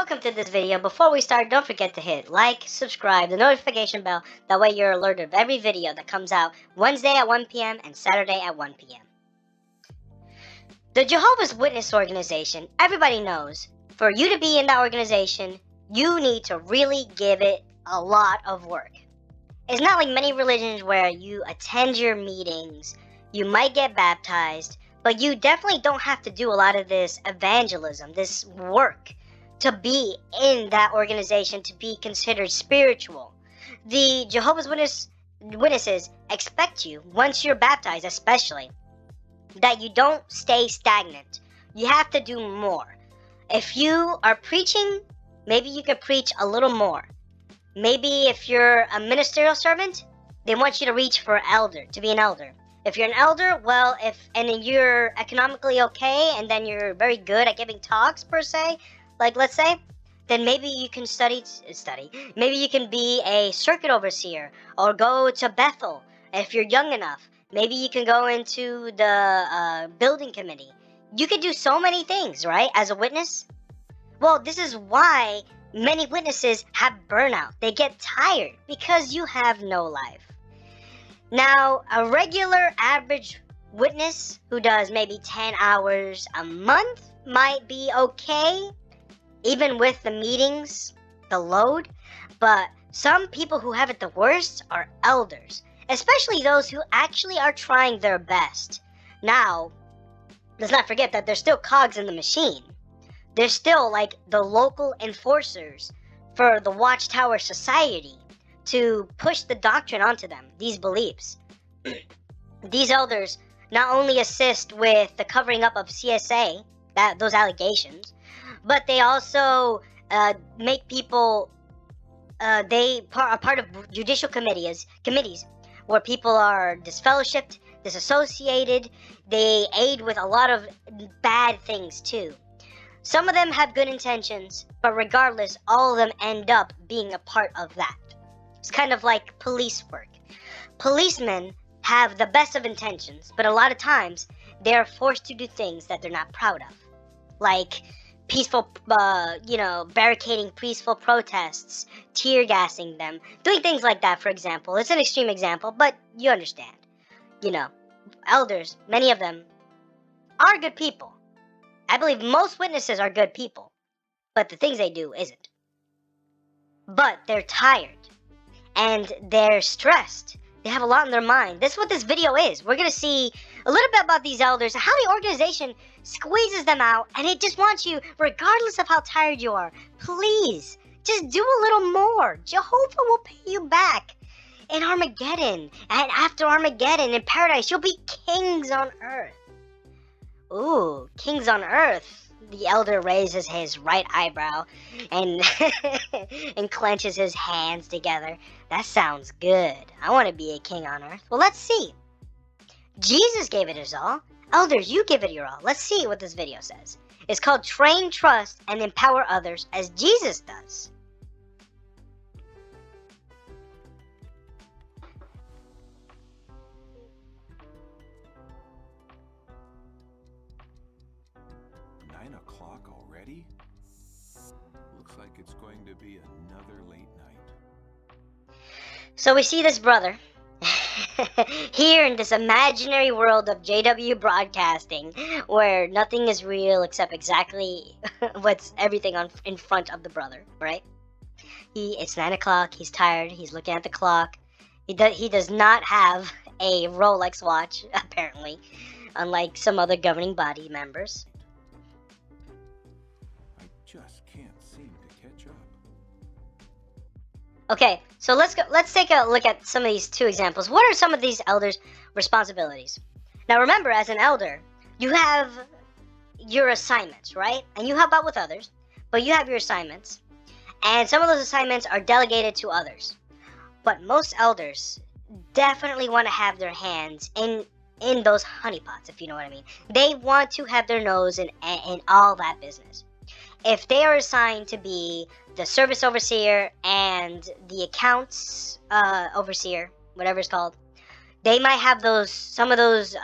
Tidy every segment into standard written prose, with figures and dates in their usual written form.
welcome to this video. Before we start, don't forget to hit like, subscribe, the notification bell. That way you're alerted of every video that comes out Wednesday at 1 p.m. and Saturday at 1 p.m. The Jehovah's Witness organization, everybody knows, for you to be in that organization, you need to really give it a lot of work. It's not like many religions where you attend your meetings, you might get baptized, but you definitely don't have to do a lot of this evangelism, this work, to be in that organization, to be considered spiritual. The Jehovah's Witnesses expect you, once you're baptized especially, that you don't stay stagnant. You have to do more. If you are preaching, maybe you could preach a little more. Maybe if you're a ministerial servant, they want you to reach for elder, to be an elder. If you're an elder, well, and you're economically okay, and then you're very good at giving talks per se, like let's say, then maybe you can study. Maybe you can be a circuit overseer or go to Bethel if you're young enough. Maybe you can go into the building committee. You could do so many things, right, as a witness? Well, this is why many witnesses have burnout. They get tired because you have no life. Now, a regular average witness who does maybe 10 hours a month might be okay, even with the meetings, the load. But some people who have it the worst are elders, especially those who actually are trying their best. Now, let's not forget that they're still cogs in the machine. They're still like the local enforcers for the Watchtower Society to push the doctrine onto them, these beliefs. These elders not only assist with the covering up of CSA, those allegations, but they also make people, they are part of judicial committees where people are disfellowshipped, disassociated. They aid with a lot of bad things too. Some of them have good intentions, but regardless, all of them end up being a part of that. It's kind of like police work. Policemen have the best of intentions, but a lot of times they're forced to do things that they're not proud of. Like peaceful, barricading peaceful protests, tear gassing them, doing things like that, for example. It's an extreme example, but you understand. Elders, many of them, are good people. I believe most witnesses are good people, but the things they do isn't. But they're tired, and they're stressed. They have a lot on their mind. This is what this video is. We're going to see a little bit about these elders, how the organization squeezes them out, and it just wants you, regardless of how tired you are, please, just do a little more. Jehovah will pay you back in Armageddon, and after Armageddon, in paradise, you'll be kings on earth. Ooh, kings on earth. The elder raises his right eyebrow and and clenches his hands together. That sounds good. I want to be a king on earth. Well, let's see. Jesus gave it his all. Elders, you give it your all. Let's see what this video says. It's called Train, Trust, and Empower Others as Jesus does. Already? Looks like it's going to be another late night. So we see this brother here in this imaginary world of JW Broadcasting, where nothing is real except exactly what's everything in front of the brother, right? It's 9 o'clock. He's tired. He's looking at the clock. He does not have a Rolex watch, apparently, unlike some other governing body members. Just can't seem to catch up. Okay, so let's take a look at some of these two examples. What are some of these elders' responsibilities? Now remember, as an elder, you have your assignments, right? And you help out with others, but you have your assignments. And some of those assignments are delegated to others. But most elders definitely want to have their hands in those honeypots, if you know what I mean. They want to have their nose in all that business. If they are assigned to be the service overseer and the accounts overseer, whatever it's called, they might have some of those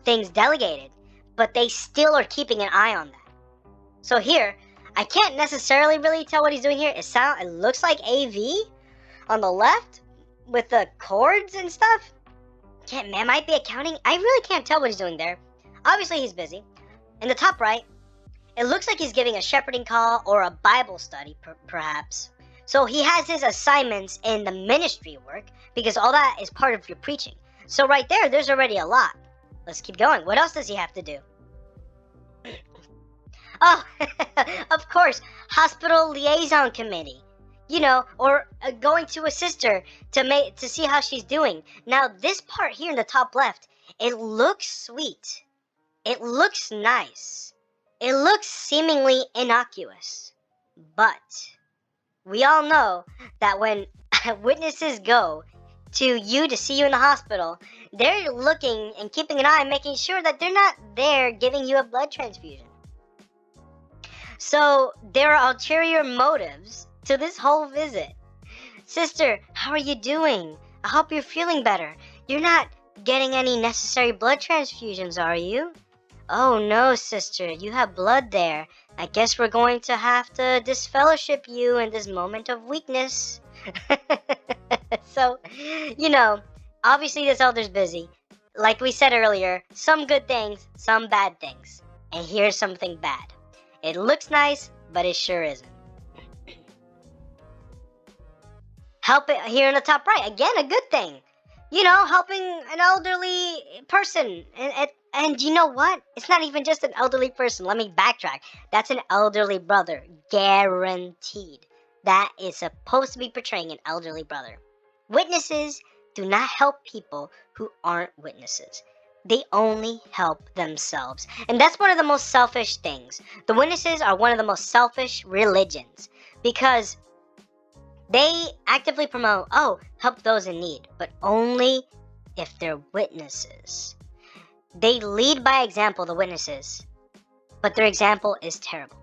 things delegated, but they still are keeping an eye on that. So here, I can't necessarily really tell what he's doing here. It looks like AV on the left with the chords and stuff. It might be accounting. I really can't tell what he's doing there. Obviously, he's busy. In the top right, it looks like he's giving a shepherding call or a Bible study, perhaps. So he has his assignments in the ministry work because all that is part of your preaching. So right there's already a lot. Let's keep going. What else does he have to do? Oh, of course, hospital liaison committee. You know, or going to a sister to see how she's doing. Now, this part here in the top left, it looks sweet. It looks nice. It looks seemingly innocuous. But we all know that when witnesses go to see you in the hospital, they're looking and keeping an eye, making sure that they're not there giving you a blood transfusion. So there are ulterior motives to this whole visit. Sister, how are you doing? I hope you're feeling better. You're not getting any necessary blood transfusions, are you? Oh no, sister, you have blood there. I guess we're going to have to disfellowship you in this moment of weakness. So, you know, obviously this elder's busy. Like we said earlier, some good things, some bad things. And here's something bad. It looks nice, but it sure isn't. Help it here in the top right. Again, a good thing. You know, helping an elderly person. And you know what? It's not even just an elderly person. Let me backtrack. That's an elderly brother. Guaranteed. That is supposed to be portraying an elderly brother. Witnesses do not help people who aren't witnesses. They only help themselves. And that's one of the most selfish things. The witnesses are one of the most selfish religions. Because they actively promote, help those in need, but only if they're witnesses. They lead by example, the witnesses, but their example is terrible.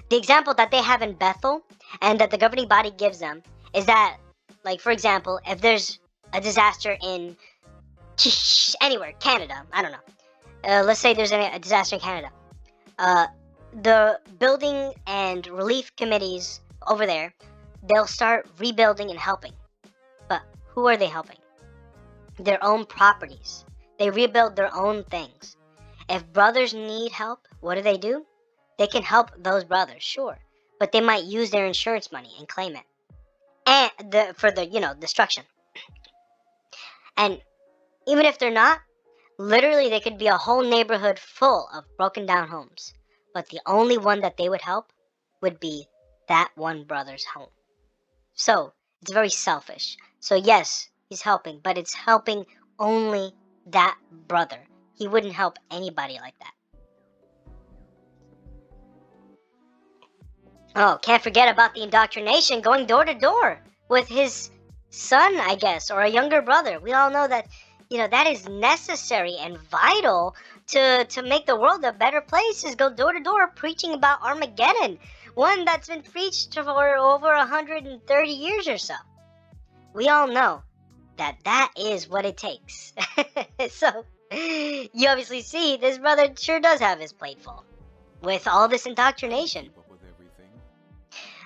The example that they have in Bethel and that the governing body gives them is that, like, for example, if there's a disaster in anywhere, Canada, I don't know. Let's say there's a disaster in Canada. The building and relief committees over there, they'll start rebuilding and helping. But who are they helping? Their own properties. They rebuild their own things. If brothers need help, what do? They can help those brothers, sure. But they might use their insurance money and claim it. And for the destruction. And even if they're not, literally they could be a whole neighborhood full of broken down homes. But the only one that they would help would be that one brother's home. So, it's very selfish. So yes, he's helping, but it's helping only that brother. He wouldn't help anybody like that. Oh, can't forget about the indoctrination, going door to door with his son, I guess, or a younger brother. We all know that, that is necessary and vital to make the world a better place, is go door to door preaching about Armageddon. One that's been preached for over 130 years or so. We all know that is what it takes. So, you obviously see this brother sure does have his plate full with all this indoctrination.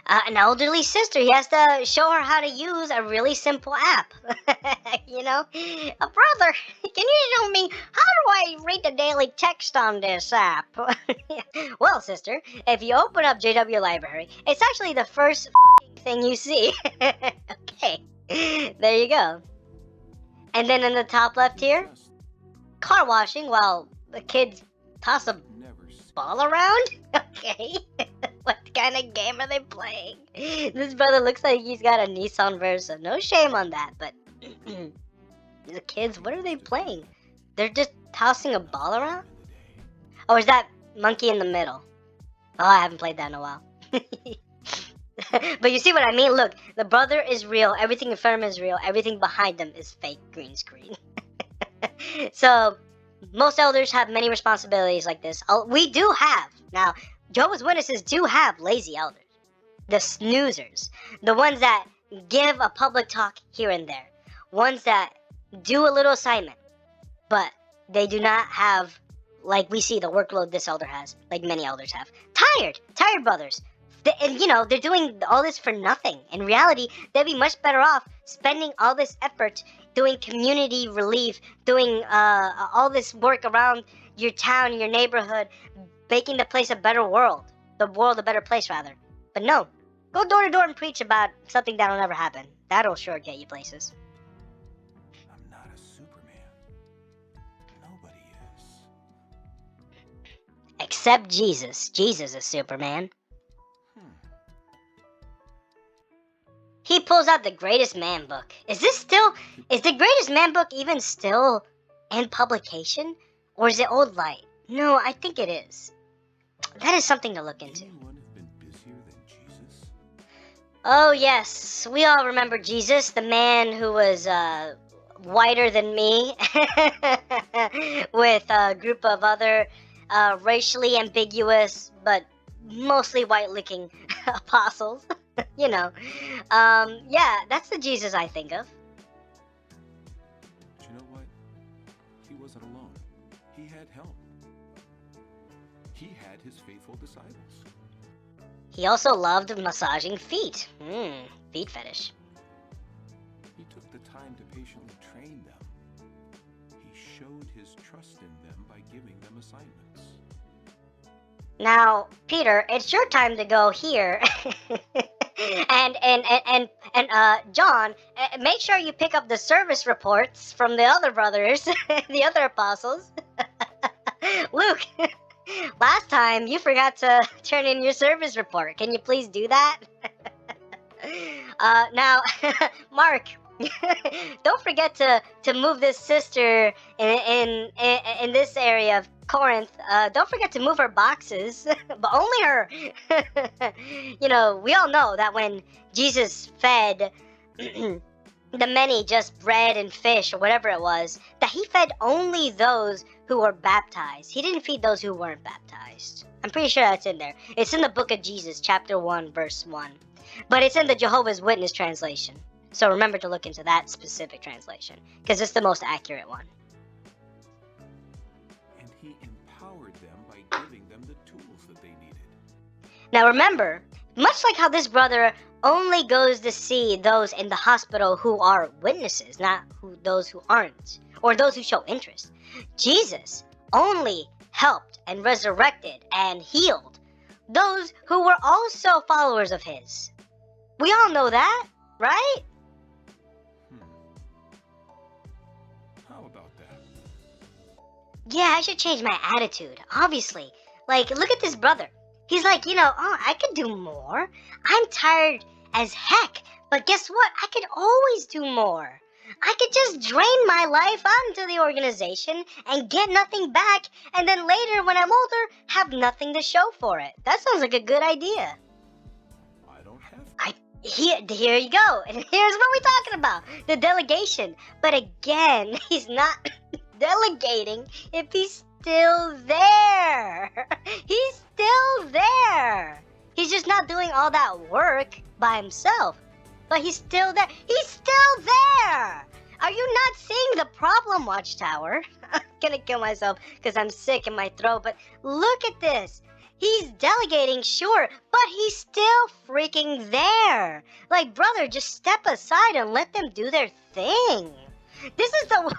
An elderly sister, he has to show her how to use a really simple app. A brother, can you show me, how do I read the daily text on this app? Well, sister, if you open up JW Library, it's actually the first thing you see. Okay, there you go. And then in the top left here, car washing while the kids toss a ball around? Okay. What kind of game are they playing? This brother looks like he's got a Nissan Versa. No shame on that, but the kids, what are they playing? They're just tossing a ball around? Oh, is that monkey in the middle? Oh, I haven't played that in a while. But you see what I mean? Look, the brother is real. Everything in front of him is real. Everything behind them is fake green screen. So, most elders have many responsibilities like this. We do have. Now, Jehovah's Witnesses do have lazy elders. The snoozers. The ones that give a public talk here and there. Ones that do a little assignment. But they do not have, like we see, the workload this elder has. Like many elders have. Tired brothers. And they're doing all this for nothing. In reality, they'd be much better off spending all this effort doing community relief, doing all this work around your town, your neighborhood, making the place a better world. The world a better place, rather. But no, go door to door and preach about something that'll never happen. That'll sure get you places. I'm not a Superman. Nobody is. Except Jesus. Jesus is Superman. He pulls out the Greatest Man book. Is the Greatest Man book even still in publication? Or is it old light? No, I think it is. That is something to look into. Anyone have been busier than Jesus? Oh yes, we all remember Jesus, the man who was whiter than me, with a group of other racially ambiguous but mostly white-looking apostles. Yeah, that's the Jesus I think of. But you know what? He wasn't alone. He had help. He had his faithful disciples. He also loved massaging feet. Feet fetish. He took the time to patiently train them. He showed his trust in them by giving them assignments. Now, Peter, it's your time to go here. and John, make sure you pick up the service reports from the other brothers, the other apostles. Luke, last time you forgot to turn in your service report. Can you please do that? Now, Mark, don't forget to move this sister in this area of Corinth. Don't forget to move her boxes, but only her. We all know that when Jesus fed the many just bread and fish or whatever it was, that he fed only those who were baptized. He didn't feed those who weren't baptized. I'm pretty sure that's in there. It's in the book of Jesus, chapter 1, verse 1. But it's in the Jehovah's Witness translation. So remember to look into that specific translation, because it's the most accurate one. And he empowered them by giving them the tools that they needed. Now remember, much like how this brother only goes to see those in the hospital who are witnesses, not those who aren't, or those who show interest, Jesus only helped and resurrected and healed those who were also followers of his. We all know that, right? How about that? Yeah, I should change my attitude, obviously. Like, look at this brother. He's like, I could do more. I'm tired as heck, but guess what? I could always do more. I could just drain my life out into the organization and get nothing back, and then later, when I'm older, have nothing to show for it. That sounds like a good idea. I don't have Here you go. And here's what we're talking about. The delegation. But again, he's not delegating if he's still there. He's still there. He's just not doing all that work by himself. But he's still there. He's still there. Are you not seeing the problem, Watchtower? I'm gonna kill myself because I'm sick in my throat. But look at this. He's delegating, sure, but he's still freaking there. Like, brother, just step aside and let them do their thing. He's still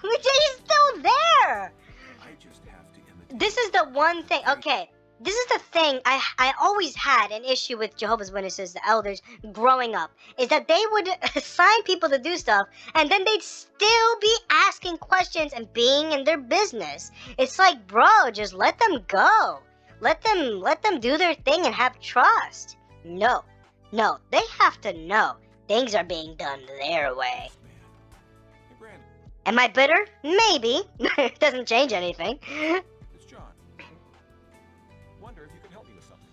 there. I just have to imitate. This is the one thing, okay, this is the thing I always had an issue with Jehovah's Witnesses, the elders, growing up, is that they would assign people to do stuff, and then they'd still be asking questions and being in their business. It's like, bro, just let them go. Let them do their thing and have trust. No, they have to know things are being done their way. Hey, Brandon, Am I bitter? Maybe. It doesn't change anything. it's John. Wonder if you can help me with something.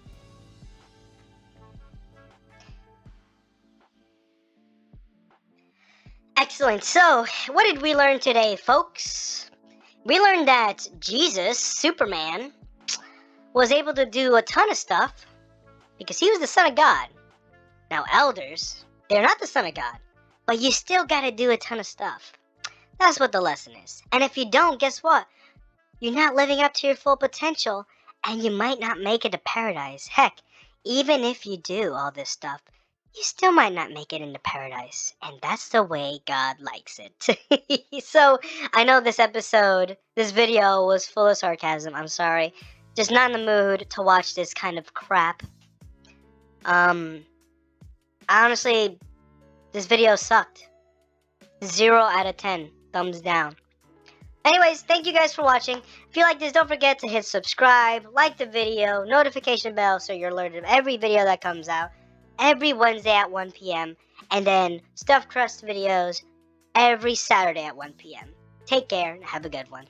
Excellent. So, what did we learn today, folks? We learned that Jesus, Superman, was able to do a ton of stuff because he was the Son of God. Now, elders, they're not the Son of God, but you still gotta do a ton of stuff. That's what the lesson is. And if you don't, guess what? You're not living up to your full potential, and you might not make it to paradise. Heck, even if you do all this stuff, you still might not make it into paradise. And that's the way God likes it. So, I know this video was full of sarcasm. I'm sorry. Just not in the mood to watch this kind of crap. Honestly, this video sucked. 0 out of 10. Thumbs down. Anyways, thank you guys for watching. If you like this, don't forget to hit subscribe, like the video, notification bell so you're alerted of every video that comes out every Wednesday at 1 p.m. and then stuffed crust videos every Saturday at 1 p.m. Take care and have a good one.